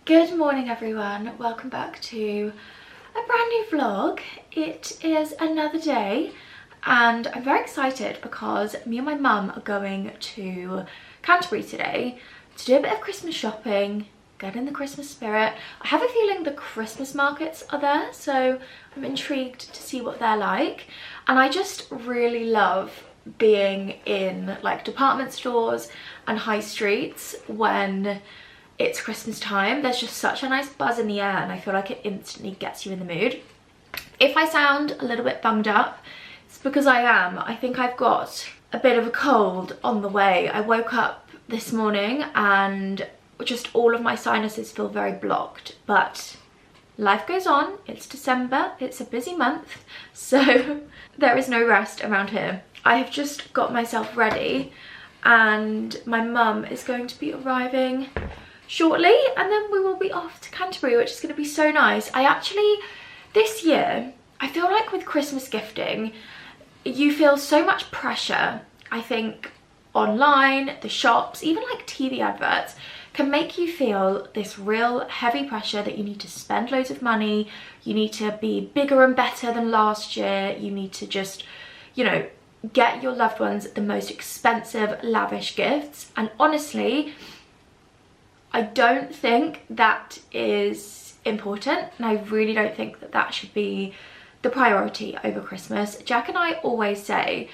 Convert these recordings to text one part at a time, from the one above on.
Good morning everyone, welcome back to a brand new vlog. It is another day and I'm very excited because me and my mum are going to Canterbury today to do a bit of Christmas shopping, get in the Christmas spirit. I have a feeling the Christmas markets are there, so I'm intrigued to see what they're like. And I just really love being in like department stores and high streets when it's Christmas time. There's just such a nice buzz in the air and I feel like it instantly gets you in the mood. If I sound a little bit bunged up, it's because I am. I think I've got a bit of a cold on the way. I woke up this morning and just all of my sinuses feel very blocked, but life goes on. It's December, it's a busy month, so there is no rest around here. I have just got myself ready and my mum is going to be arriving shortly and then we will be off to Canterbury, which is going to be so nice. This year, I feel like with Christmas gifting, you feel so much pressure. I think online, the shops, even like TV adverts can make you feel this real heavy pressure that you need to spend loads of money, you need to be bigger and better than last year, you need to just, you know, get your loved ones the most expensive, lavish gifts. And honestly, I don't think that is important, and I really don't think that that should be the priority over Christmas. Jack and I always say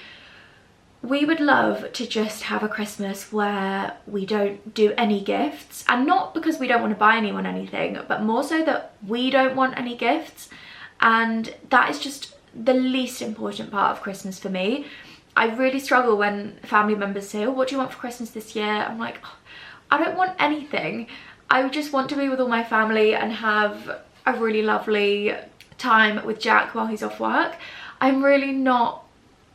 we would love to just have a Christmas where we don't do any gifts, and not because we don't want to buy anyone anything, but more so that we don't want any gifts, and that is just the least important part of Christmas for me. I really struggle when family members say, oh, what do you want for Christmas this year? I'm like, oh, I don't want anything. I just want to be with all my family and have a really lovely time with Jack while he's off work. I'm really not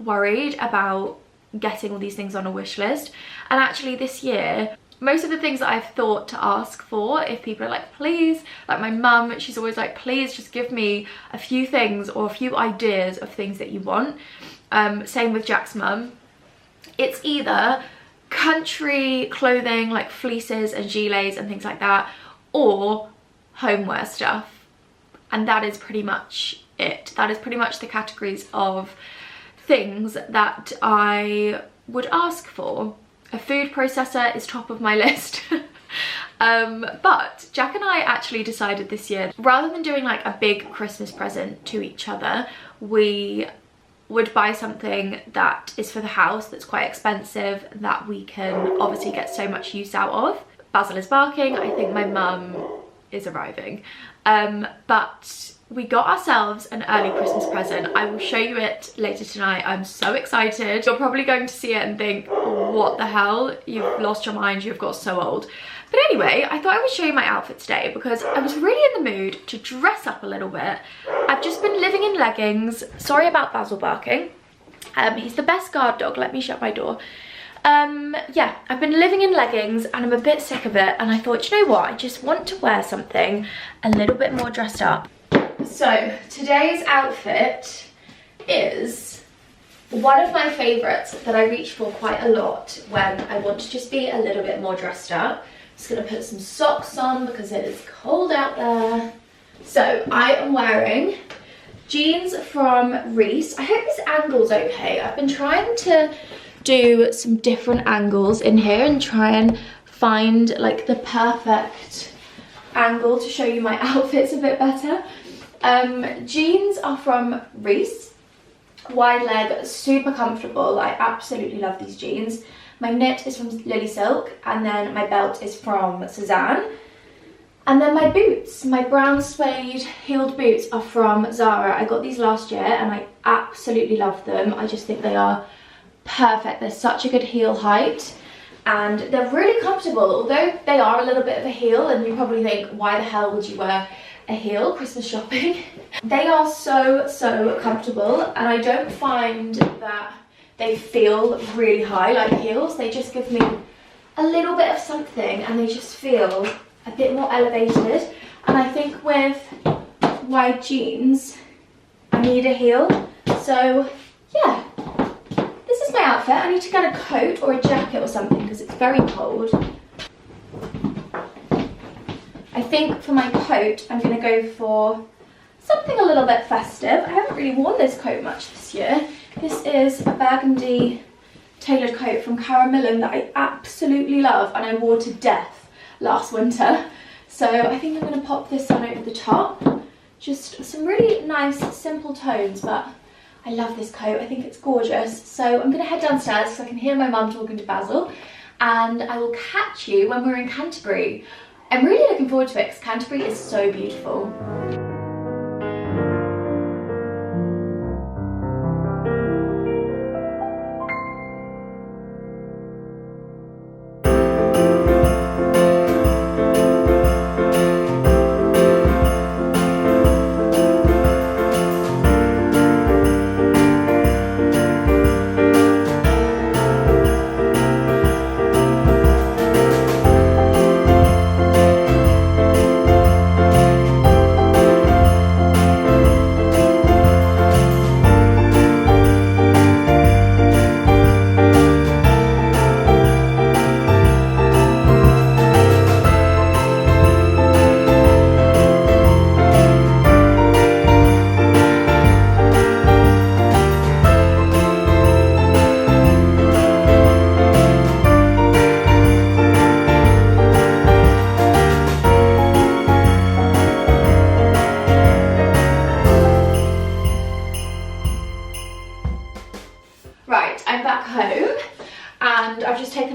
worried about getting all these things on a wish list. And actually this year, most of the things that I've thought to ask for, if people are like, please, like my mum, she's always like, please just give me a few things or a few ideas of things that you want. Same with Jack's mum. It's either country clothing like fleeces and gilets and things like that, or homeware stuff, and that is pretty much it. That is pretty much the categories of things that I would ask for. A food processor is top of my list. But Jack and I actually decided this year, rather than doing like a big Christmas present to each other, we would buy something that is for the house that's quite expensive, that we can obviously get so much use out of. Basil is barking. I think my mum is arriving. But we got ourselves an early Christmas present. I will show you it later tonight. I'm so excited. You're probably going to see it and think, what the hell? You've lost your mind, you've got so old. But anyway, I thought I would show you my outfit today because I was really in the mood to dress up a little bit. I've just been living in leggings. Sorry about Basil barking. He's the best guard dog. Let me shut my door. Yeah, I've been living in leggings and I'm a bit sick of it. And I thought, you know what? I just want to wear something a little bit more dressed up. So today's outfit is one of my favourites that I reach for quite a lot when I want to just be a little bit more dressed up. Just gonna put some socks on because it is cold out there. So I am wearing jeans from Reese. I hope this angle's okay. I've been trying to do some different angles in here and try and find like the perfect angle to show you my outfits a bit better. Jeans are from Reese. Wide leg, super comfortable. I absolutely love these jeans. My knit is from Lily Silk, and then my belt is from Suzanne. And then my boots, my brown suede heeled boots are from Zara. I got these last year and I absolutely love them. I just think they are perfect. They're such a good heel height and they're really comfortable, although they are a little bit of a heel and you probably think, why the hell would you wear a heel Christmas shopping? They are so comfortable, and I don't find that they feel really high like heels. They just give me a little bit of something and they just feel a bit more elevated. And I think with wide jeans I need a heel, so yeah, this is my outfit. I need to get a coat or a jacket or something because it's very cold. I think for my coat, I'm going to go for something a little bit festive. I haven't really worn this coat much this year. This is a burgundy tailored coat from Caramillan that I absolutely love and I wore to death last winter. So I think I'm going to pop this on over the top. Just some really nice, simple tones, but I love this coat. I think it's gorgeous. So I'm going to head downstairs because I can hear my mum talking to Basil, and I will catch you when we're in Canterbury. I'm really looking forward to it because Canterbury is so beautiful.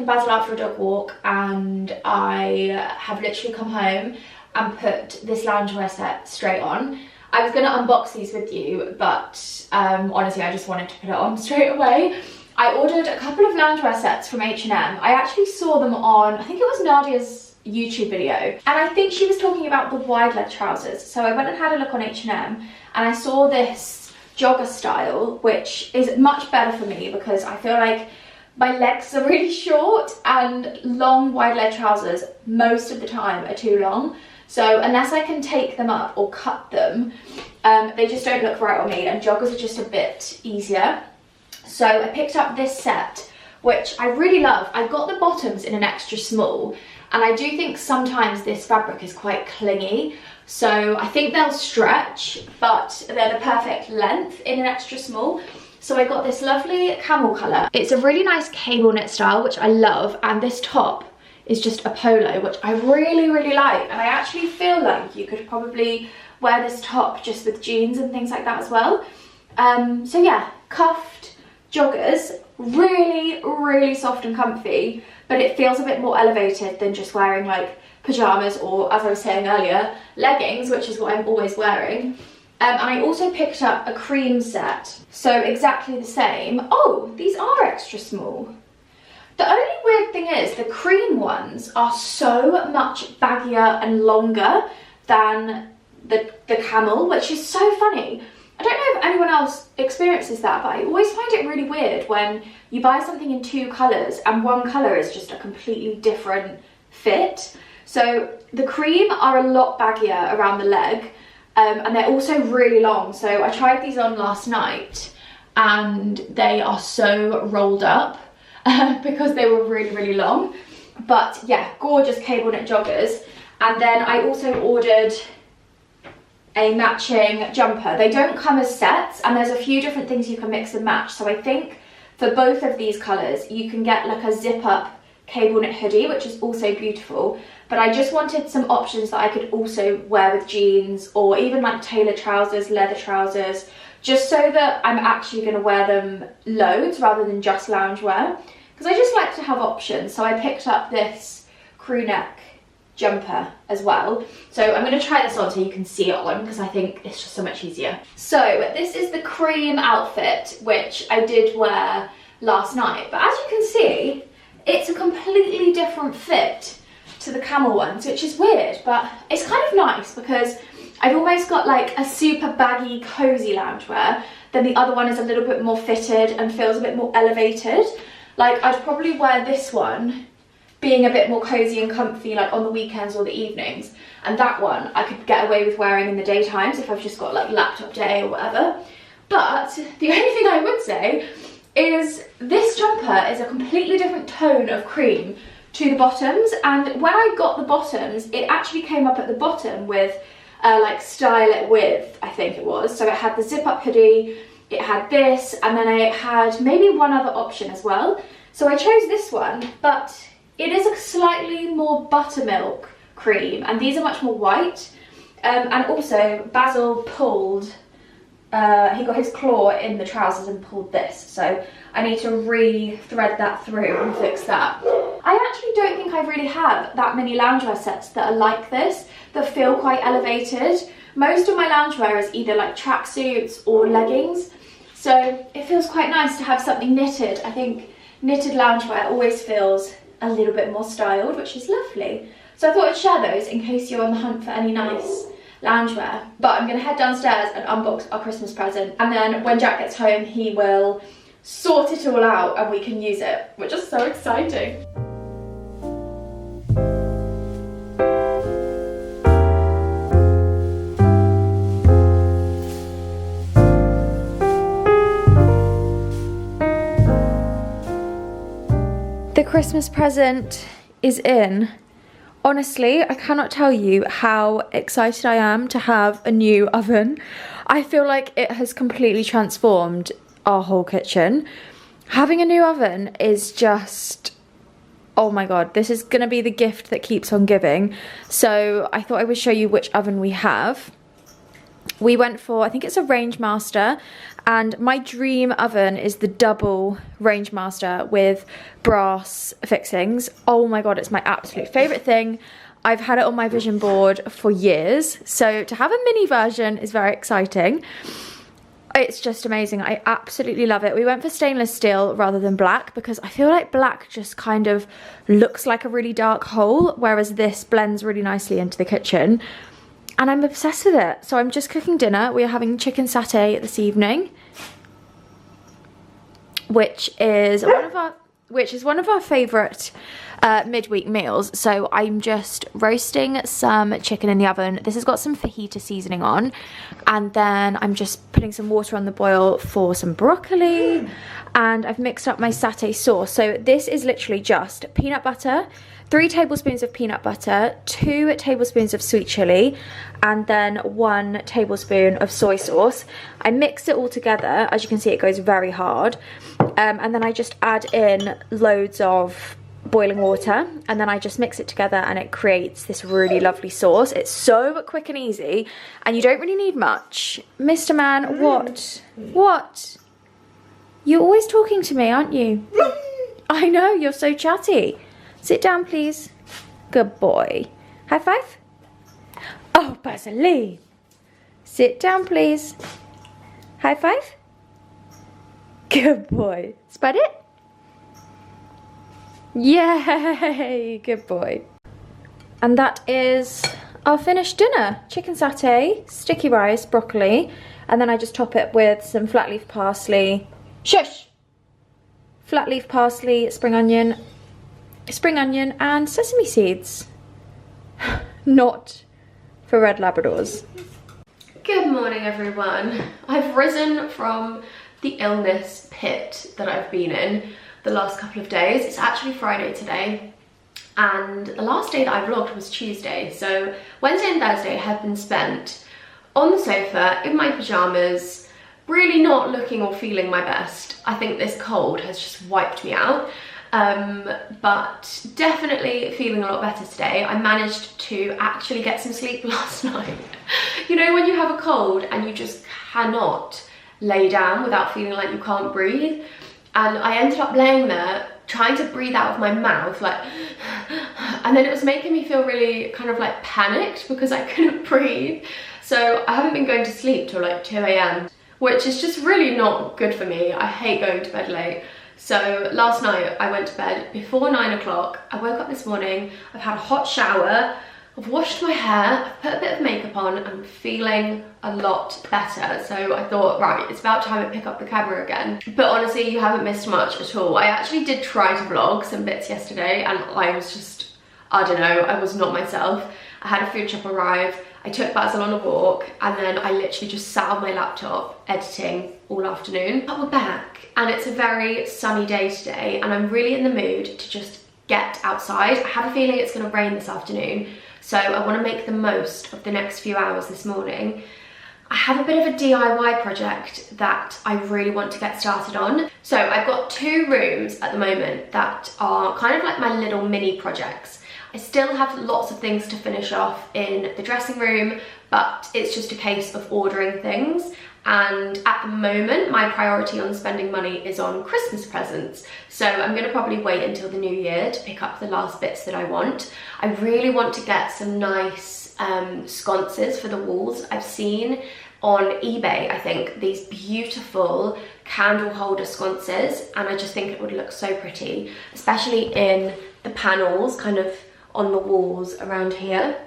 Basil out for a dog walk, and I have literally come home and put this loungewear set straight on. I was going to unbox these with you, but honestly I just wanted to put it on straight away. I ordered a couple of loungewear sets from H&M. I actually saw them on, I think it was Nadia's YouTube video, and I think she was talking about the wide leg trousers. So I went and had a look on H&M and I saw this jogger style, which is much better for me because I feel like my legs are really short and long wide leg trousers most of the time are too long. So unless I can take them up or cut them, they just don't look right on me, and joggers are just a bit easier. So I picked up this set, which I really love. I got the bottoms in an extra small, and I do think sometimes this fabric is quite clingy. So I think they'll stretch, but they're the perfect length in an extra small. So I got this lovely camel colour. It's a really nice cable knit style, which I love, and this top is just a polo, which I really, really like. And I actually feel like you could probably wear this top just with jeans and things like that as well. So yeah, cuffed joggers, really, really soft and comfy, but it feels a bit more elevated than just wearing like pyjamas or, as I was saying earlier, leggings, which is what I'm always wearing. And I also picked up a cream set, so exactly the same. Oh, these are extra small. The only weird thing is the cream ones are so much baggier and longer than the camel, which is so funny. I don't know if anyone else experiences that, but I always find it really weird when you buy something in two colours and one colour is just a completely different fit. So the cream are a lot baggier around the leg. And they're also really long. So I tried these on last night and they are so rolled up because they were really, really long. But yeah, gorgeous cable knit joggers. And then I also ordered a matching jumper. They don't come as sets, and there's a few different things you can mix and match. So I think for both of these colours, you can get like a zip up cable knit hoodie, which is also beautiful. But I just wanted some options that I could also wear with jeans, or even like tailored trousers, leather trousers, just so that I'm actually going to wear them loads rather than just loungewear, because I just like to have options. So I picked up this crew neck jumper as well. So I'm going to try this on so you can see it on, because I think it's just so much easier. So this is the cream outfit, which I did wear last night, but as you can see, it's a completely different fit to the camel ones, which is weird, but it's kind of nice because I've almost got like a super baggy cozy loungewear, then the other one is a little bit more fitted and feels a bit more elevated. Like I'd probably wear this one being a bit more cozy and comfy like on the weekends or the evenings, and that one I could get away with wearing in the daytimes if I've just got like laptop day or whatever. But the only thing I would say is this jumper is a completely different tone of cream to the bottoms, and when I got the bottoms, it actually came up at the bottom with like style it with, I think it was. So it had the zip up hoodie, it had this, and then it had maybe one other option as well. So I chose this one, but it is a slightly more buttermilk cream, and these are much more white. And also Basil pulled, he got his claw in the trousers and pulled this, so I need to re-thread that through and fix that. I actually don't think I really have that many loungewear sets that are like this, that feel quite elevated. Most of my loungewear is either like tracksuits or leggings, so it feels quite nice to have something knitted. I think knitted loungewear always feels a little bit more styled, which is lovely. So I thought I'd share those in case you're on the hunt for any nice loungewear. But I'm gonna head downstairs and unbox our Christmas present, and then when Jack gets home, he will sort it all out and we can use it, which is so exciting. The Christmas present is in. Honestly, I cannot tell you how excited I am to have a new oven. I feel like it has completely transformed our whole kitchen. Having a new oven is just, oh my god, this is gonna be the gift that keeps on giving. So I thought I would show you which oven we have. We went for, I think it's a Rangemaster, and my dream oven is the double Rangemaster with brass fixings. Oh my god, it's my absolute favourite thing. I've had it on my vision board for years, so to have a mini version is very exciting. It's just amazing. I absolutely love it. We went for stainless steel rather than black because I feel like black just kind of looks like a really dark hole, whereas this blends really nicely into the kitchen. And I'm obsessed with it. So I'm just cooking dinner. We are having chicken satay this evening, which is one of our favourite midweek meals. So I'm just roasting some chicken in the oven. This has got some fajita seasoning on, and then I'm just putting some water on the boil for some broccoli, and I've mixed up my satay sauce. So this is literally just peanut butter, 3 tablespoons of peanut butter, 2 tablespoons of sweet chili, and then 1 tablespoon of soy sauce. I mix it all together. As you can see, it goes very hard. And then I just add in loads of boiling water, and then I just mix it together, and it creates this really lovely sauce. It's so quick and easy, and you don't really need much. Mr. Man, what? What? You're always talking to me, aren't you? I know, you're so chatty. Sit down, please. Good boy. High five. Oh, Basil. Sit down, please. High five. Good boy. Spread it. Yay, good boy. And that is our finished dinner. Chicken satay, sticky rice, broccoli, and then I just top it with some flat leaf parsley. Shush! Flat leaf parsley, spring onion and sesame seeds. Not for red Labradors. Good morning, everyone. I've risen from the illness pit that I've been in the last couple of days. It's actually Friday today, and the last day that I vlogged was Tuesday. So Wednesday and Thursday have been spent on the sofa in my pajamas, really not looking or feeling my best. I think this cold has just wiped me out. But definitely feeling a lot better today. I managed to actually get some sleep last night. You know, when you have a cold and you just cannot lay down without feeling like you can't breathe, and I ended up laying there trying to breathe out of my mouth, like, and then it was making me feel really kind of like panicked because I couldn't breathe. So I haven't been going to sleep till like 2 AM, which is just really not good for me. I hate going to bed late. So last night I went to bed before 9 o'clock. I woke up this morning, I've had a hot shower, I've washed my hair, I've put a bit of makeup on, I'm feeling a lot better. So I thought, right, it's about time I pick up the camera again. But honestly, you haven't missed much at all. I actually did try to vlog some bits yesterday, and I was just, I don't know, I was not myself. I had a food shop arrive, I took Basil on a walk, and then I literally just sat on my laptop editing all afternoon. But we're back, and it's a very sunny day today, and I'm really in the mood to just get outside. I have a feeling it's going to rain this afternoon, so I want to make the most of the next few hours this morning. I have a bit of a DIY project that I really want to get started on. So I've got 2 rooms at the moment that are kind of like my little mini projects. I still have lots of things to finish off in the dressing room, but it's just a case of ordering things. And at the moment, my priority on spending money is on Christmas presents. So I'm going to probably wait until the new year to pick up the last bits that I want. I really want to get some nice sconces for the walls. I've seen on eBay, I think, these beautiful candle holder sconces, and I just think it would look so pretty, especially in the panels kind of on the walls around here.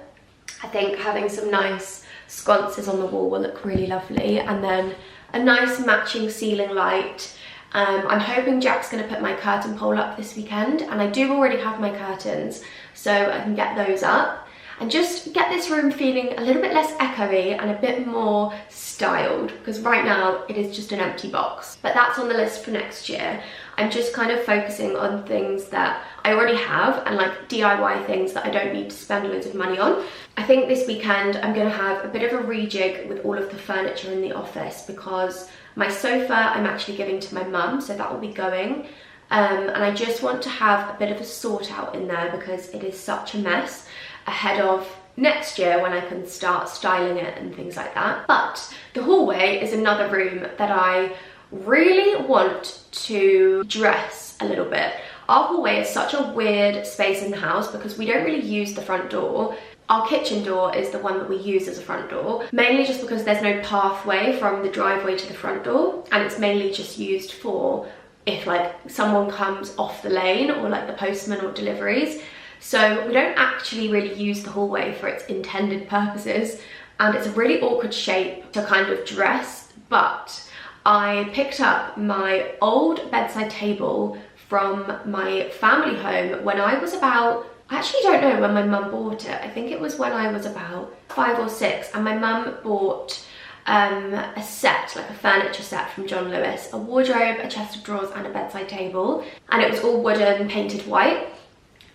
I think having some nice sconces on the wall will look really lovely, and then a nice matching ceiling light. I'm hoping Jack's going to put my curtain pole up this weekend, and I do already have my curtains, so I can get those up and just get this room feeling a little bit less echoey and a bit more styled, because right now it is just an empty box. But that's on the list for next year. I'm just kind of focusing on things that I already have and like DIY things that I don't need to spend loads of money on. I think this weekend I'm going to have a bit of a rejig with all of the furniture in the office, because my sofa I'm actually giving to my mum, so that will be going. And I just want to have a bit of a sort out in there because it is such a mess ahead of next year when I can start styling it and things like that. But the hallway is another room that I really want to dress a little bit. Our hallway is such a weird space in the house because we don't really use the front door. Our kitchen door is the one that we use as a front door, mainly just because there's no pathway from the driveway to the front door, and it's mainly just used for if like someone comes off the lane or like the postman or deliveries. So we don't actually really use the hallway for its intended purposes, and it's a really awkward shape to kind of dress. But I picked up my old bedside table from my family home when I was about, I actually don't know when my mum bought it. I think it was when I was about 5 or 6, and my mum bought a set, like a furniture set from John Lewis, a wardrobe, a chest of drawers and a bedside table, and it was all wooden, painted white.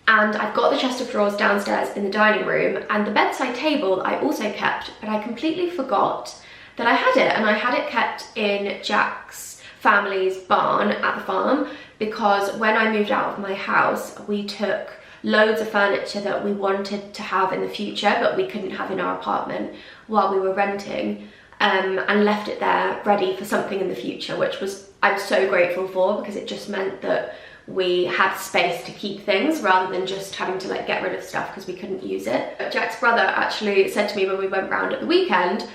And I've got the chest of drawers downstairs in the dining room, and the bedside table I also kept, but I completely forgot that I had it, and I had it kept in Jack's family's barn at the farm, because when I moved out of my house, we took loads of furniture that we wanted to have in the future, but we couldn't have in our apartment while we were renting, and left it there ready for something in the future, which was, I'm so grateful for, because it just meant that we had space to keep things rather than just having to like get rid of stuff because we couldn't use it. Jack's brother actually said to me when we went round at the weekend,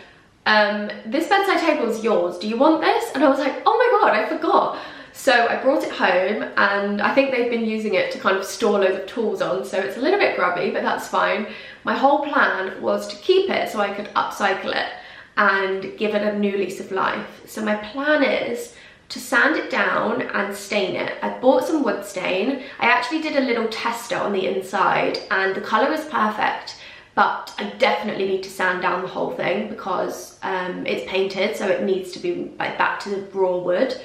this bedside table is yours, do you want this? And I was like, oh my god, I forgot. So I brought it home, and I think they've been using it to kind of store loads of tools on, so it's a little bit grubby, but that's fine. My whole plan was to keep it so I could upcycle it and give it a new lease of life. So my plan is to sand it down and stain it. I bought some wood stain. I actually did a little tester on the inside, and the colour is perfect, but I definitely need to sand down the whole thing because it's painted, so it needs to be like back to the raw wood.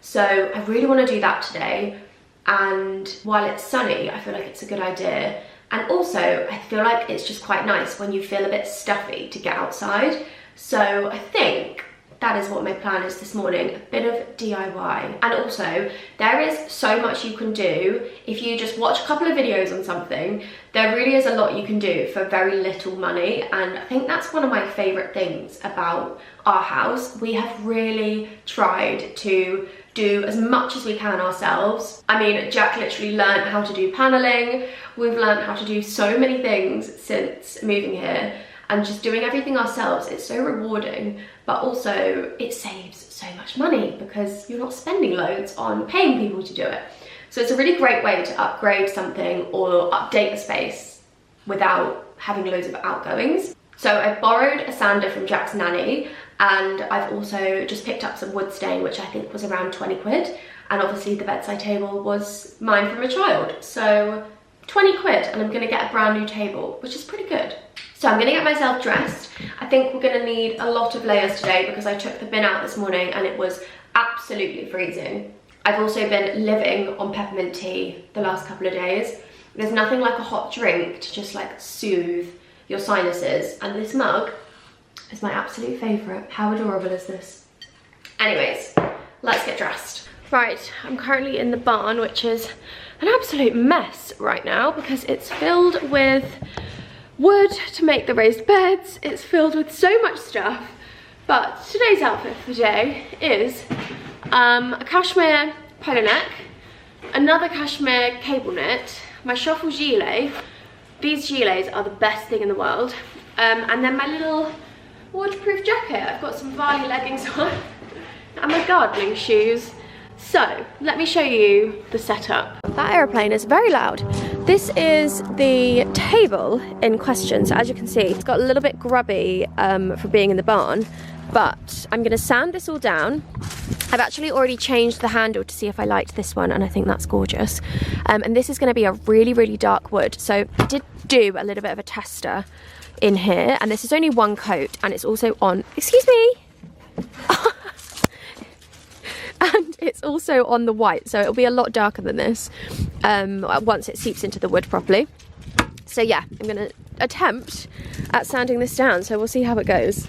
So I really want to do that today, and while it's sunny, I feel like it's a good idea. And also, I feel like it's just quite nice when you feel a bit stuffy to get outside. So I think that is what my plan is this morning, a bit of DIY. And also, there is so much you can do if you just watch a couple of videos on something. There really is a lot you can do for very little money, and I think that's one of my favourite things about our house. We have really tried to do as much as we can ourselves. I mean, Jack literally learned how to do paneling. We've learned how to do so many things since moving here, and just doing everything ourselves, it's so rewarding, but also it saves so much money because you're not spending loads on paying people to do it. So it's a really great way to upgrade something or update a space without having loads of outgoings. So I borrowed a sander from Jack's nanny, and I've also just picked up some wood stain, which I think was around 20 quid. And obviously the bedside table was mine from a child. So 20 quid, and I'm gonna get a brand new table, which is pretty good. So I'm gonna get myself dressed. I think we're gonna need a lot of layers today because I took the bin out this morning and it was absolutely freezing. I've also been living on peppermint tea the last couple of days, There's nothing like a hot drink to just like soothe your sinuses, and this mug is my absolute favourite. How adorable is this? Anyways, let's get dressed. Right, I'm currently in the barn, which is an absolute mess right now because it's filled with wood to make the raised beds. It's filled with so much stuff. But today's outfit for today is a cashmere polo neck, another cashmere cable knit, my shuffle gilet. These gilets are the best thing in the world. And then my little waterproof jacket. I've got some Varley leggings on and my gardening shoes. So let me show you the setup. That aeroplane is very loud. This is the table in question. So as you can see, it's got a little bit grubby for being in the barn, but I'm gonna sand this all down. I've actually already changed the handle to see if I liked this one, and I think that's gorgeous. And this is gonna be a really, really dark wood. So I did do a little bit of a tester in here, and this is only one coat, and it's also on, excuse me, and it's also on the white, so it'll be a lot darker than this once it seeps into the wood properly. So yeah, I'm gonna attempt at sanding this down, so we'll see how it goes.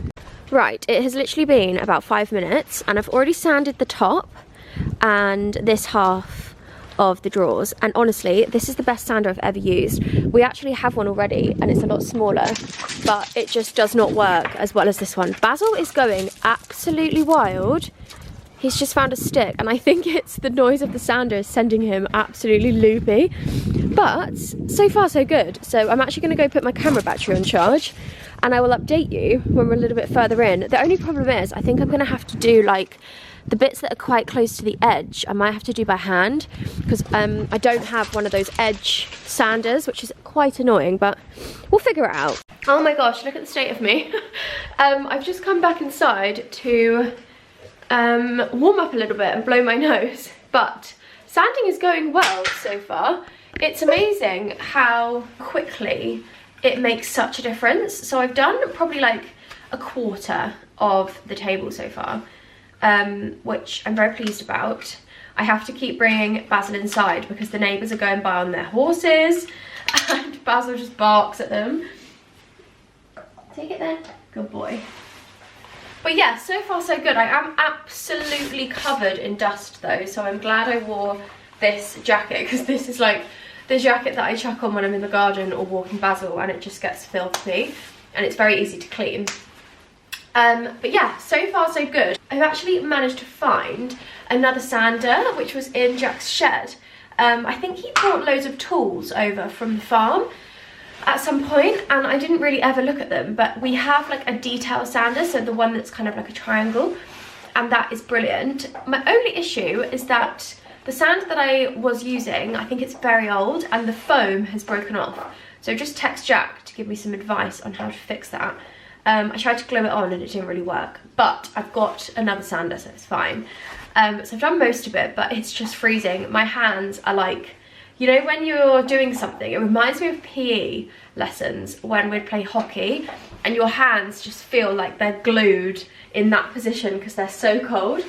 Right, it has literally been about 5 minutes, and I've already sanded the top and this half of the drawers, and honestly, this is the best sander I've ever used. We actually have one already, and it's a lot smaller, but it just does not work as well as this one. Basil is going absolutely wild. He's just found a stick, and I think it's the noise of the sander is sending him absolutely loopy. But so far so good. So I'm actually going to go put my camera battery on charge, and I will update you when we're a little bit further in. The only problem is I think I'm going to have to do like the bits that are quite close to the edge. I might have to do by hand because I don't have one of those edge sanders, which is quite annoying, but we'll figure it out. Oh my gosh, look at the state of me. I've just come back inside to warm up a little bit and blow my nose, but sanding is going well so far. It's amazing how quickly it makes such a difference. So I've done probably like a quarter of the table so far, which I'm very pleased about. I have to keep bringing Basil inside because the neighbours are going by on their horses and Basil just barks at them. Take it then, good boy. But yeah, so far so good. I am absolutely covered in dust though, so I'm glad I wore this jacket because this is like the jacket that I chuck on when I'm in the garden or walking Basil, and it just gets filthy and it's very easy to clean. But yeah, so far so good. I've actually managed to find another sander which was in Jack's shed. I think he brought loads of tools over from the farm at some point, and I didn't really ever look at them, but we have like a detail sander, so the one that's kind of like a triangle, and that is brilliant. My only issue is that the sand that I was using, I think it's very old and the foam has broken off, so just text Jack to give me some advice on how to fix that. I tried to glue it on and it didn't really work, but I've got another sander, so it's fine. So I've done most of it, but it's just freezing. My hands are like, you know when you're doing something, it reminds me of PE lessons when we'd play hockey and your hands just feel like they're glued in that position because they're so cold.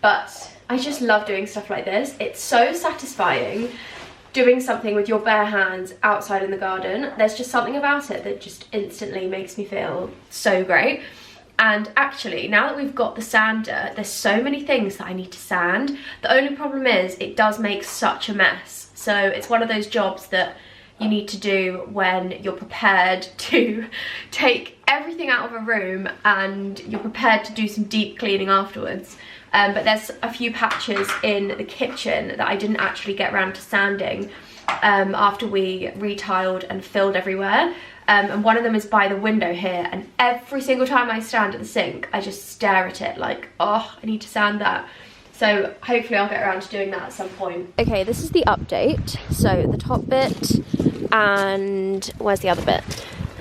But I just love doing stuff like this. It's so satisfying doing something with your bare hands outside in the garden. There's just something about it that just instantly makes me feel so great. And actually, now that we've got the sander, there's so many things that I need to sand. The only problem is it does make such a mess. So it's one of those jobs that you need to do when you're prepared to take everything out of a room and you're prepared to do some deep cleaning afterwards. But there's a few patches in the kitchen that I didn't actually get around to sanding after we retiled and filled everywhere. And one of them is by the window here, and every single time I stand at the sink I just stare at it like, oh, I need to sand that. So hopefully I'll get around to doing that at some point. Okay, this is the update. So the top bit, and where's the other bit?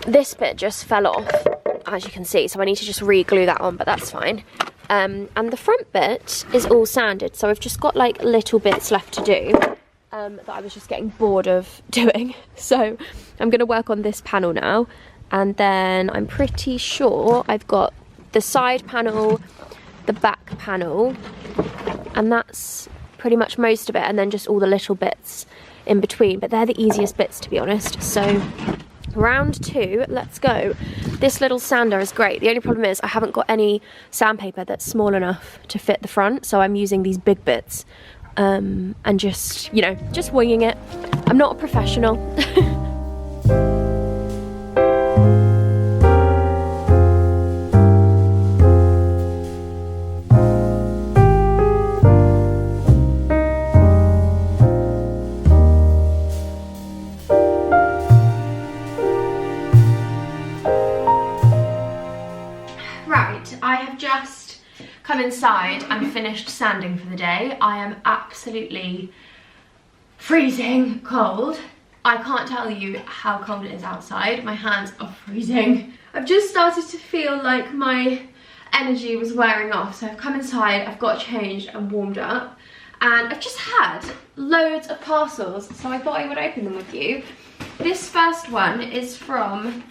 This bit just fell off, as you can see, so I need to just re-glue that on, but that's fine. And the front bit is all sanded, so I've just got like little bits left to do that I was just getting bored of doing. So I'm going to work on this panel now, and then I'm pretty sure I've got the side panel, the back panel, and that's pretty much most of it, and then just all the little bits in between, but they're the easiest bits, to be honest. So round 2, let's go. This little sander is great. The only problem is I haven't got any sandpaper that's small enough to fit the front, so I'm using these big bits and just, you know, just winging it. I'm not a professional. Come inside and finished sanding for the day. I am absolutely freezing cold. I can't tell you how cold it is outside. My hands are freezing. I've just started to feel like my energy was wearing off, so I've come inside, I've got changed and warmed up, and I've just had loads of parcels, so I thought I would open them with you. This first one is from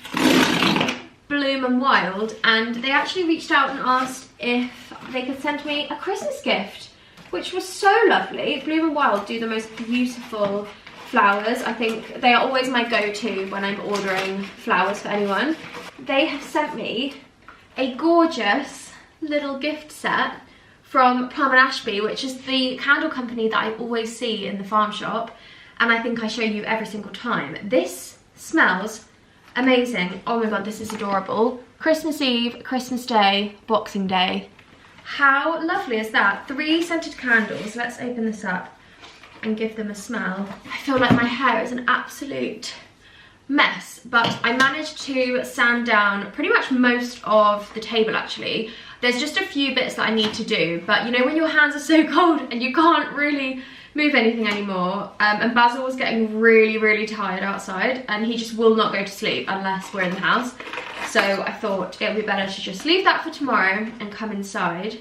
Bloom and Wild, and they actually reached out and asked if they could send me a Christmas gift, which was so lovely. Bloom and Wild do the most beautiful flowers. I think they are always my go-to when I'm ordering flowers for anyone. They have sent me a gorgeous little gift set from Plum and Ashby, which is the candle company that I always see in the farm shop, and I think I show you every single time. This smells amazing. Oh my god, this is adorable. Christmas Eve, Christmas Day, Boxing Day. How lovely is that? 3 scented candles. Let's open this up and give them a smell. I feel like my hair is an absolute mess, but I managed to sand down pretty much most of the table actually. There's just a few bits that I need to do, but you know when your hands are so cold and you can't really move anything anymore, and Basil was getting really tired outside and he just will not go to sleep unless we're in the house. So I thought it would be better to just leave that for tomorrow and come inside.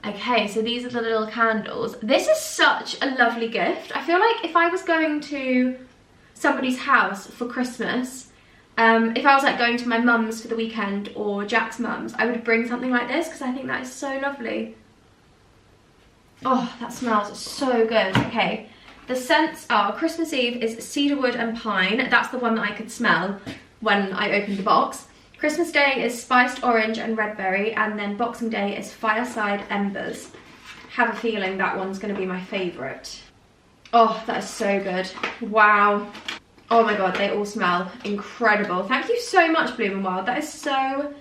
Okay, so these are the little candles. This is such a lovely gift. I feel like if I was going to somebody's house for Christmas, if I was like going to my mum's for the weekend or Jack's mum's, I would bring something like this because I think that is so lovely. Oh, that smells so good. Okay, the scents are Christmas Eve is cedarwood and pine. That's the one that I could smell when I opened the box. Christmas Day is spiced orange and red berry, and then Boxing Day is fireside embers. Have a feeling that one's going to be my favourite. Oh, that is so good. Wow. Oh my god, they all smell incredible. Thank you so much, Bloom and Wild. That is so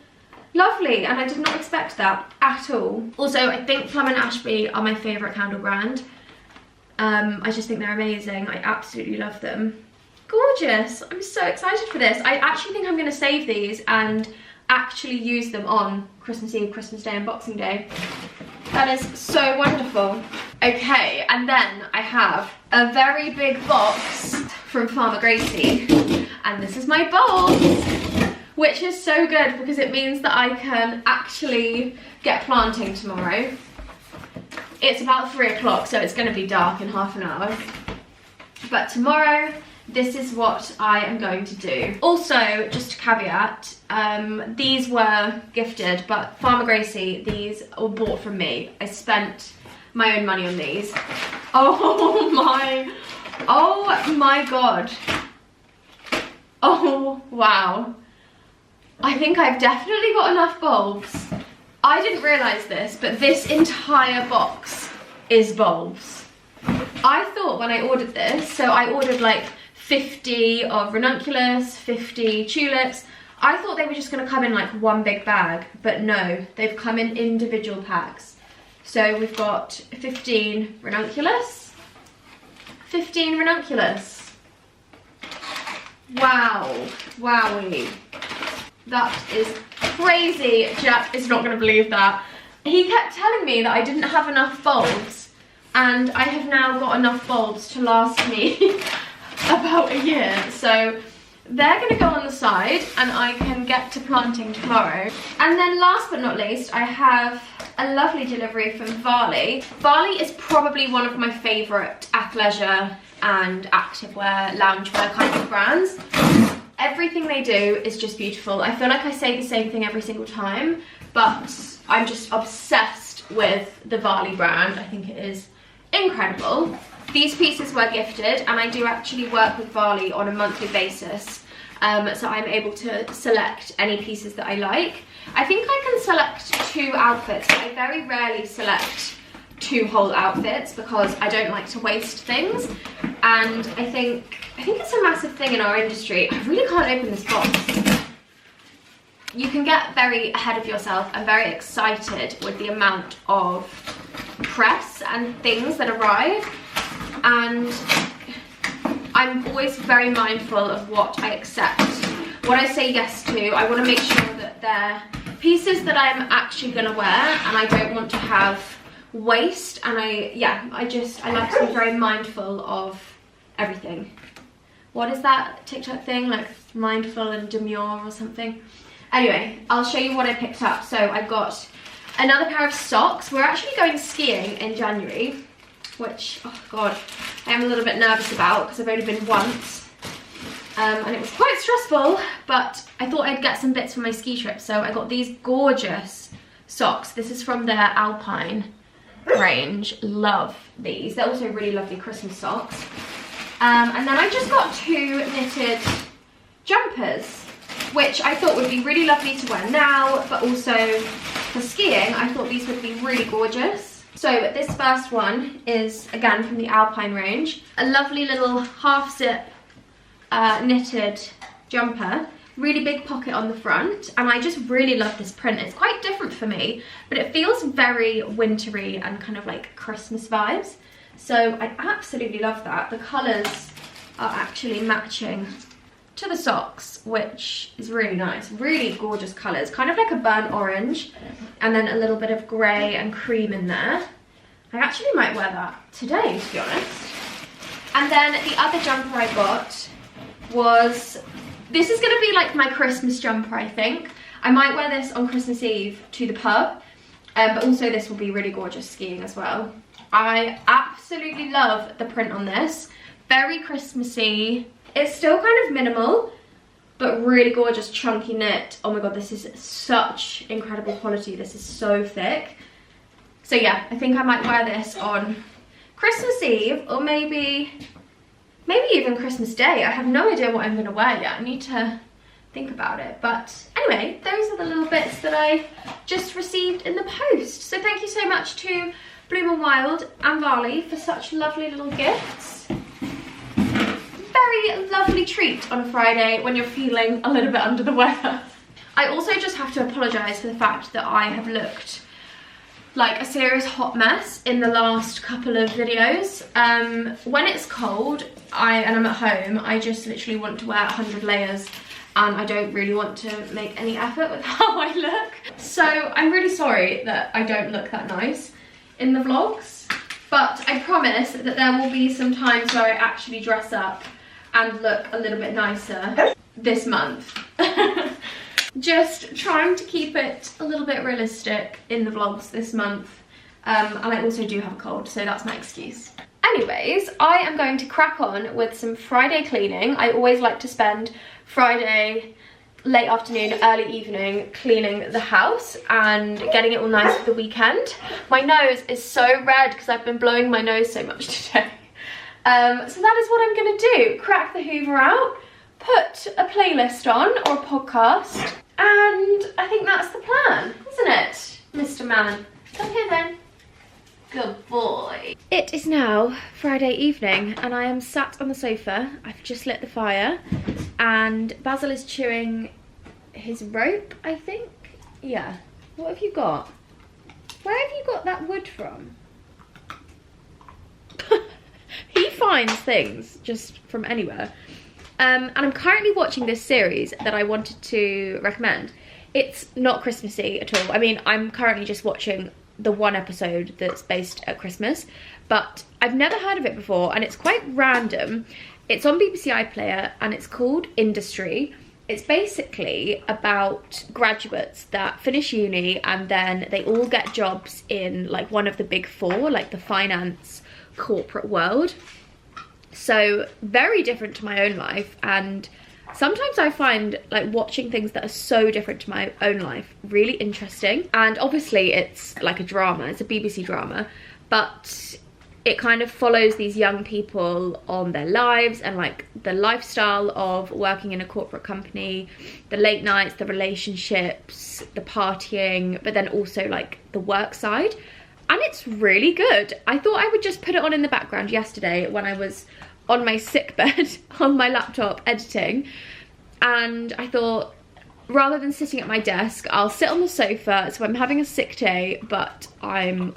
lovely, and I did not expect that at all. Also, I think Plum and Ashby are my favourite candle brand. I just think they're amazing. I absolutely love them. Gorgeous. I'm so excited for this. I actually think I'm going to save these and actually use them on Christmas Eve, Christmas Day and Boxing Day. That is so wonderful. Okay, and then I have a very big box from Farmer Gracie, and this is my bowl, which is so good because it means that I can actually get planting tomorrow. It's about 3 o'clock, so it's going to be dark in half an hour. But tomorrow, this is what I am going to do. Also, just a caveat, these were gifted, but Farmer Gracie, these were bought from me. I spent my own money on these. Oh my god. Oh, wow. I think I've definitely got enough bulbs. I didn't realise this, but this entire box is bulbs. I thought when I ordered this, so I ordered like 50 of ranunculus, 50 tulips. I thought they were just going to come in like one big bag, but no, they've come in individual packs. So we've got 15 ranunculus, 15 ranunculus. Wow, wowie. That is crazy. Jack is not going to believe that. He kept telling me that I didn't have enough bulbs, and I have now got enough bulbs to last me about a year. So they're going to go on the side and I can get to planting tomorrow. And then last but not least, I have a lovely delivery from Varley. Varley is probably one of my favourite athleisure and activewear, loungewear kind of brands. Everything they do is just beautiful. I feel like I say the same thing every single time, but I'm just obsessed with the Varley brand. I think it is incredible. These pieces were gifted, and I do actually work with Varley on a monthly basis, so I'm able to select any pieces that I like. I think I can select 2 outfits, but I very rarely select 2 whole outfits because I don't like to waste things. And I think it's a massive thing in our industry. I really can't open this box. You can get very ahead of yourself and very excited with the amount of press and things that arrive, and I'm always very mindful of what I accept. What I say yes to, I want to make sure that they're pieces that I'm actually going to wear, and I don't want to have waste. And I like to be very mindful of everything. What is that TikTok thing, like mindful and demure or something? Anyway, I'll show you what I picked up. So I got another pair of socks. We're actually going skiing in January, which, oh god, I am a little bit nervous about because I've only been once. And it was quite stressful, but I thought I'd get some bits for my ski trip. So I got these gorgeous socks. This is from their Alpine range. Love these. They're also really lovely Christmas socks. And then I just got 2 knitted jumpers, which I thought would be really lovely to wear now, but also for skiing, I thought these would be really gorgeous. So this first one is, again, from the Alpine range. A lovely little half zip knitted jumper. Really big pocket on the front, and I just really love this print. It's quite different for me, but it feels very wintry and kind of like Christmas vibes. So I absolutely love that. The colours are actually matching to the socks, which is really nice. Really gorgeous colours, kind of like a burnt orange, and then a little bit of grey and cream in there. I actually might wear that today, to be honest. And then the other jumper I got was, this is going to be like my Christmas jumper, I think. I might wear this on Christmas Eve to the pub, but also this will be really gorgeous skiing as well. I absolutely love the print on this. Very Christmassy. It's still kind of minimal, but really gorgeous chunky knit. Oh my god, this is such incredible quality. This is so thick. So yeah, I think I might wear this on Christmas Eve, or maybe even Christmas Day. I have no idea what I'm going to wear yet. I need to think about it. But anyway, those are the little bits that I just received in the post. So thank you so much to Bloom & Wild and Varley for such lovely little gifts. Very lovely treat on a Friday when you're feeling a little bit under the weather. I also just have to apologise for the fact that I have looked like a serious hot mess in the last couple of videos. When it's cold and I'm at home, I just literally want to wear 100 layers, and I don't really want to make any effort with how I look. So I'm really sorry that I don't look that nice in the vlogs, but I promise that there will be some times where I actually dress up and look a little bit nicer this month. Just trying to keep it a little bit realistic in the vlogs this month. And I also do have a cold, so that's my excuse. Anyways, I am going to crack on with some Friday cleaning. I always like to spend Friday late afternoon, early evening cleaning the house and getting it all nice for the weekend. My nose is so red because I've been blowing my nose so much today. So that is what I'm going to do. Crack the Hoover out, put a playlist on or a podcast, and I think that's the plan, isn't it, Mr. Man? Come here then. Good boy. It is now Friday evening and I am sat on the sofa. I've just lit the fire and Basil is chewing his rope, I think. Yeah. What have you got? Where have you got that wood from? He finds things just from anywhere. And I'm currently watching this series that I wanted to recommend. It's not Christmassy at all. I mean, I'm currently just watching the one episode that's based at Christmas, but I've never heard of it before and it's quite random. It's on BBC iPlayer and it's called Industry. It's basically about graduates that finish uni and then they all get jobs in like one of the big four, like the finance corporate world. So very different to my own life, and sometimes I find like watching things that are so different to my own life really interesting. And obviously it's like a drama, it's a BBC drama, but it kind of follows these young people on their lives and like the lifestyle of working in a corporate company, the late nights, the relationships, the partying, but then also like the work side. And it's really good. I thought I would just put it on in the background yesterday when I was on my sick bed on my laptop editing, and I thought, rather than sitting at my desk, I'll sit on the sofa, so I'm having a sick day, but I'll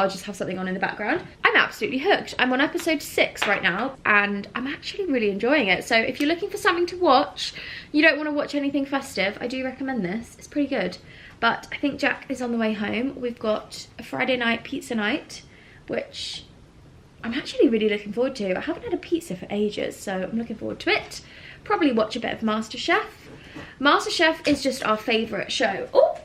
just have something on in the background. I'm absolutely hooked. I'm on episode 6 right now, and I'm actually really enjoying it. So if you're looking for something to watch, you don't want to watch anything festive, I do recommend this. It's pretty good. But I think Jack is on the way home. We've got a Friday night pizza night, which I'm actually really looking forward to. I haven't had a pizza for ages, so I'm looking forward to it. Probably watch a bit of MasterChef. MasterChef is just our favourite show. Oh!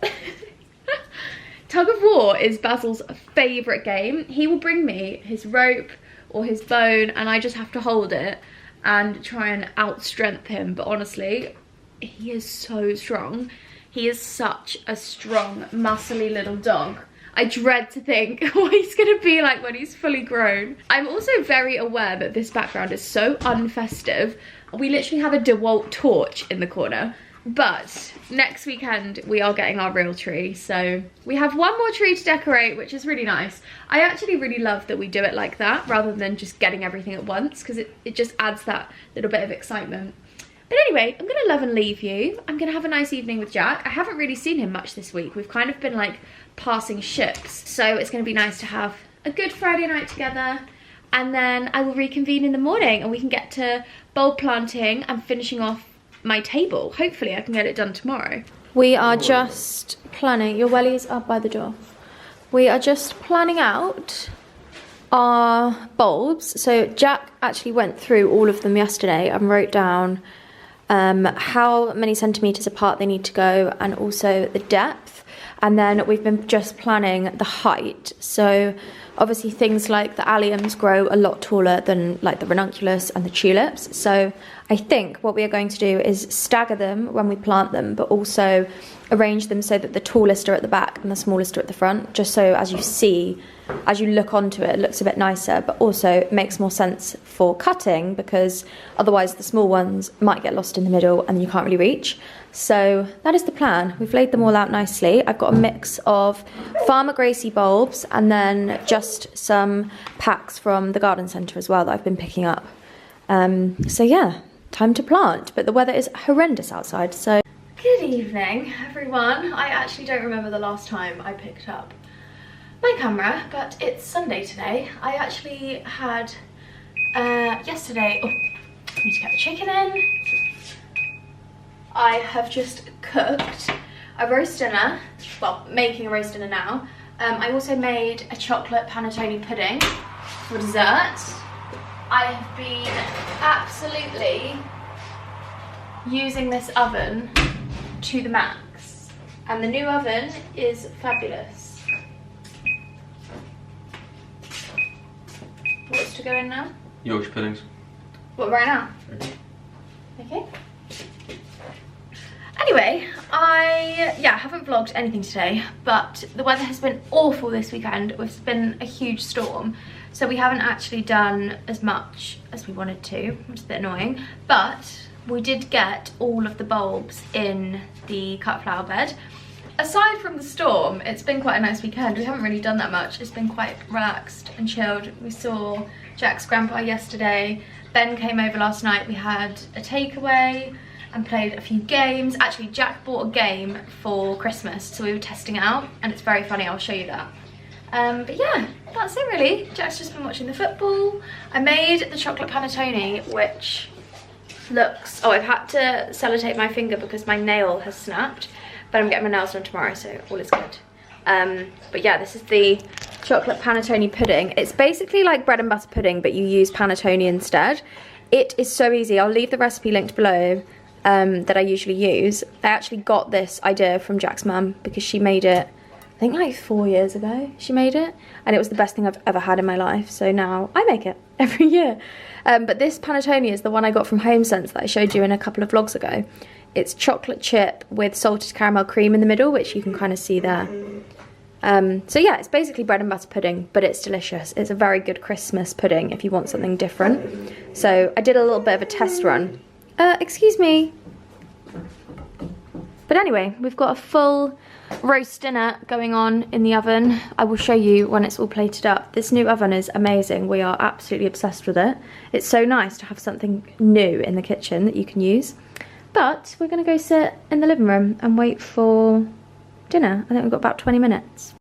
Tug of War is Basil's favourite game. He will bring me his rope or his bone, and I just have to hold it and try and outstrength him. But honestly, he is so strong. He is such a strong, muscly little dog. I dread to think what he's going to be like when he's fully grown. I'm also very aware that this background is so unfestive. We literally have a DeWalt torch in the corner. But next weekend we are getting our real tree, so we have one more tree to decorate, which is really nice. I actually really love that we do it like that rather than just getting everything at once, because it just adds that little bit of excitement. But anyway, I'm gonna love and leave you. I'm gonna have a nice evening with Jack. I haven't really seen him much this week. We've kind of been like passing ships, so it's gonna be nice to have a good Friday night together, and then I will reconvene in the morning and we can get to bulb planting and finishing off my table. Hopefully I can get it done tomorrow. We are just planning, your welly's up by the door. We are just planning out our bulbs. So Jack actually went through all of them yesterday and wrote down how many centimetres apart they need to go, and also the depth. And then we've been just planning the height. So obviously things like the alliums grow a lot taller than like the ranunculus and the tulips. So I think what we are going to do is stagger them when we plant them, but also arrange them so that the tallest are at the back and the smallest are at the front, just so as you see, as you look onto it, it looks a bit nicer, but also it makes more sense for cutting, because otherwise the small ones might get lost in the middle and you can't really reach. So that is the plan. We've laid them all out nicely. I've got a mix of Farmer Gracie bulbs and then just some packs from the garden centre as well that I've been picking up. So yeah, time to plant, but the weather is horrendous outside, so. Good evening, everyone. I actually don't remember the last time I picked up my camera, but it's Sunday today. I actually had, yesterday, I need to get the chicken in. I have just cooked a roast dinner, well, making a roast dinner now. I also made a chocolate panettone pudding for dessert. I have been absolutely using this oven to the max, and the new oven is fabulous. What's to go in now? Yorkshire puddings. What, right now? Okay. Anyway, I haven't vlogged anything today, but the weather has been awful this weekend. It's been a huge storm, so we haven't actually done as much as we wanted to, which is a bit annoying, but we did get all of the bulbs in the cut flower bed. Aside from the storm, it's been quite a nice weekend. We haven't really done that much. It's been quite relaxed and chilled. We saw Jack's grandpa yesterday. Ben came over last night. We had a takeaway and played a few games. Actually, Jack bought a game for Christmas, so we were testing it out, and it's very funny. I'll show you that. But yeah, that's it really. Jack's just been watching the football. I made the chocolate panettone, which looks, I've had to sellotape my finger because my nail has snapped, but I'm getting my nails done tomorrow, so all is good. But yeah, this is the chocolate panettone pudding. It's basically like bread and butter pudding, but you use panettone instead. It is so easy. I'll leave the recipe linked below that I usually use. I actually got this idea from Jack's mum because she made it, I think like 4 years ago she made it, and it was the best thing I've ever had in my life, so now I make it every year. But this panettone is the one I got from HomeSense that I showed you in a couple of vlogs ago. It's chocolate chip with salted caramel cream in the middle, which you can kind of see there. So yeah, it's basically bread and butter pudding, but it's delicious. It's a very good Christmas pudding if you want something different. So I did a little bit of a test run. Excuse me. But anyway, we've got a full roast dinner going on in the oven. I will show you when it's all plated up. This new oven is amazing. We are absolutely obsessed with it. It's so nice to have something new in the kitchen that you can use. But we're gonna go sit in the living room and wait for dinner. I think we've got about 20 minutes.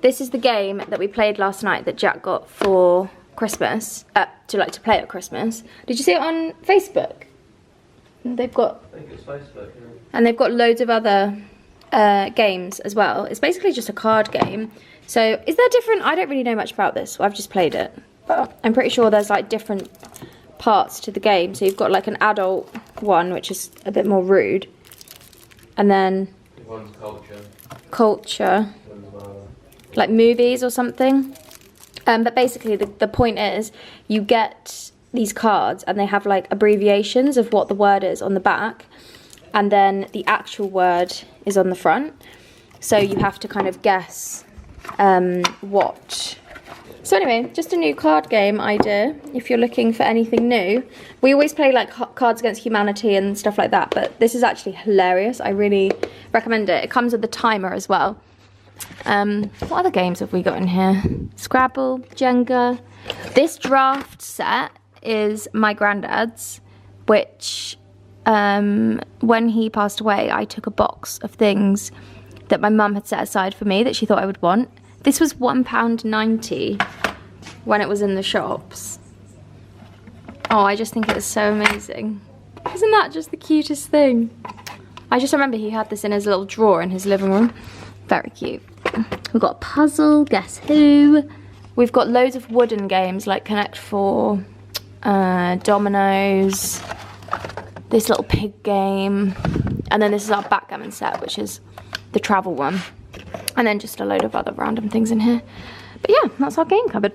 This is the game that we played last night that Jack got for Christmas, to play at Christmas. Did you see it on Facebook? They've got, I think it's Facebook, yeah. And they've got loads of other games as well. It's basically just a card game. So is there different, I don't really know much about this, so I've just played it. But I'm pretty sure there's like different parts to the game. So you've got like an adult one, which is a bit more rude. And then one's culture, like movies or something. But basically the point is you get these cards and they have like abbreviations of what the word is on the back, and then the actual word is on the front. So you have to kind of guess what. So anyway, just a new card game idea if you're looking for anything new. We always play like Cards Against Humanity and stuff like that, but this is actually hilarious. I really recommend it. It comes with a timer as well. What other games have we got in here? Scrabble, Jenga. This draft set is my granddad's, which when he passed away, I took a box of things that my mum had set aside for me that she thought I would want. This was £1.90 when it was in the shops. Oh, I just think it is so amazing. Isn't that just the cutest thing? I just remember he had this in his little drawer in his living room. Very cute. We've got a puzzle, Guess Who. We've got loads of wooden games like Connect 4, dominoes, this little pig game, and then this is our backgammon set, which is the travel one, and then just a load of other random things in here. But yeah, that's our game cupboard.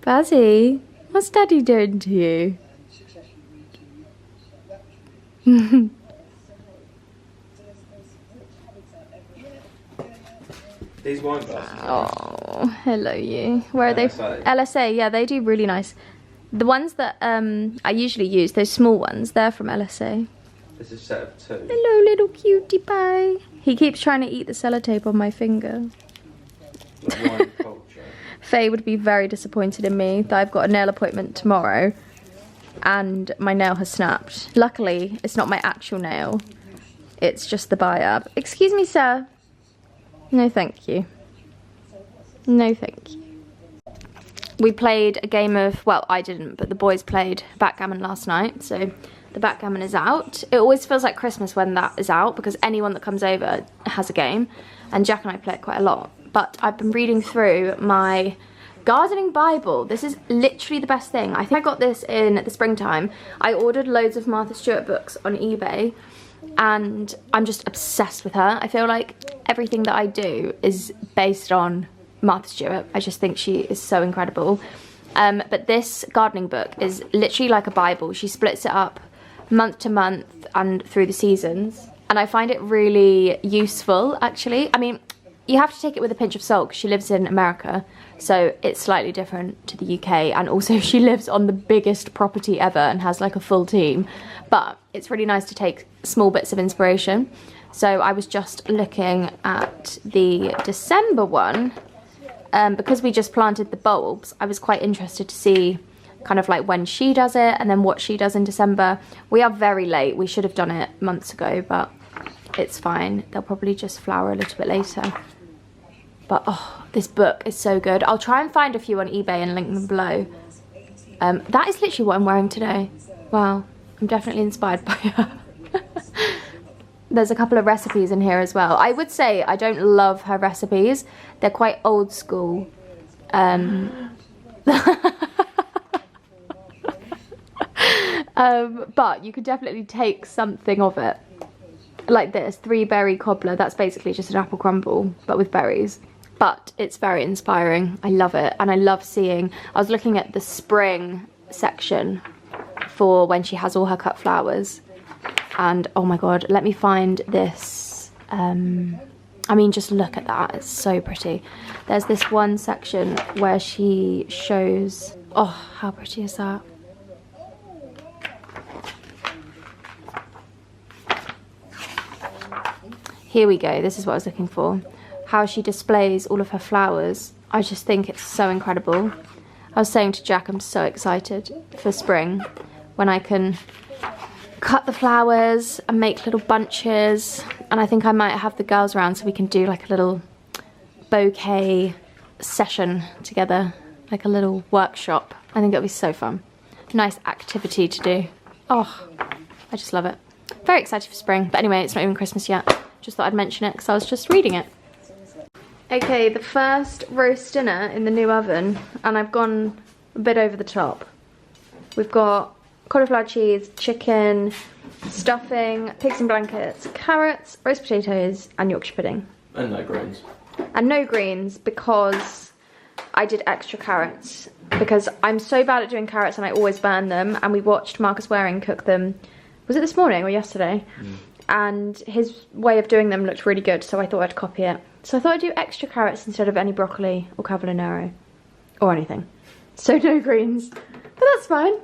Bazzy, what's Daddy doing to you? These wine glasses. Oh, hello you. Where are LSA. they? LSA, yeah, they do really nice. The ones that I usually use, those small ones, they're from LSA. This is a set of 2. Hello, little cutie pie. He keeps trying to eat the sellotape on my finger. Wine culture. Faye would be very disappointed in me that I've got a nail appointment tomorrow and my nail has snapped. Luckily, it's not my actual nail. It's just the biab. Excuse me, sir. No, thank you. No, thank you. We played a game of, well, I didn't, but the boys played backgammon last night, so the backgammon is out. It always feels like Christmas when that is out because anyone that comes over has a game, and Jack and I play it quite a lot. But I've been reading through my gardening Bible. This is literally the best thing. I think I got this in the springtime. I ordered loads of Martha Stewart books on eBay, and I'm just obsessed with her. I feel like everything that I do is based on Martha Stewart. I just think she is so incredible. But this gardening book is literally like a Bible. She splits it up month to month and through the seasons, and I find it really useful actually. I mean, you have to take it with a pinch of salt because she lives in America, so it's slightly different to the UK, and also she lives on the biggest property ever and has like a full team, but it's really nice to take small bits of inspiration. So I was just looking at the December one, because we just planted the bulbs. I was quite interested to see kind of like when she does it and then what she does in December. We are very late. We should have done it months ago, but it's fine. They'll probably just flower a little bit later. But oh, this book is so good. I'll try and find a few on eBay and link them below. That is literally what I'm wearing today. Wow, I'm definitely inspired by her. There's a couple of recipes in here as well. I would say I don't love her recipes. They're quite old school. But you could definitely take something of it. Like this, 3-berry cobbler. That's basically just an apple crumble, but with berries. But it's very inspiring. I love it. And I love seeing, I was looking at the spring section for when she has all her cut flowers. And oh my god, let me find this I mean, just look at that, it's so pretty. There's this one section where she shows, oh, how pretty is that? Here we go, this is what I was looking for. How she displays all of her flowers. I just think it's so incredible. I was saying to Jack, I'm so excited for spring when I can cut the flowers and make little bunches, and I think I might have the girls around so we can do like a little bouquet session together, like a little workshop. I think it'll be so fun. Nice activity to do. Oh, I just love it. Very excited for spring, but anyway, it's not even Christmas yet. Just thought I'd mention it because I was just reading it. Okay, the first roast dinner in the new oven, and I've gone a bit over the top. We've got cauliflower cheese, chicken, stuffing, pigs in blankets, carrots, roast potatoes, and Yorkshire pudding. And no greens. And no greens because I did extra carrots. Because I'm so bad at doing carrots and I always burn them. And we watched Marcus Waring cook them. Was it this morning or yesterday? And his way of doing them looked really good, so I thought I'd copy it. So I thought I'd do extra carrots instead of any broccoli or cavolo nero or anything. So no greens, but that's fine.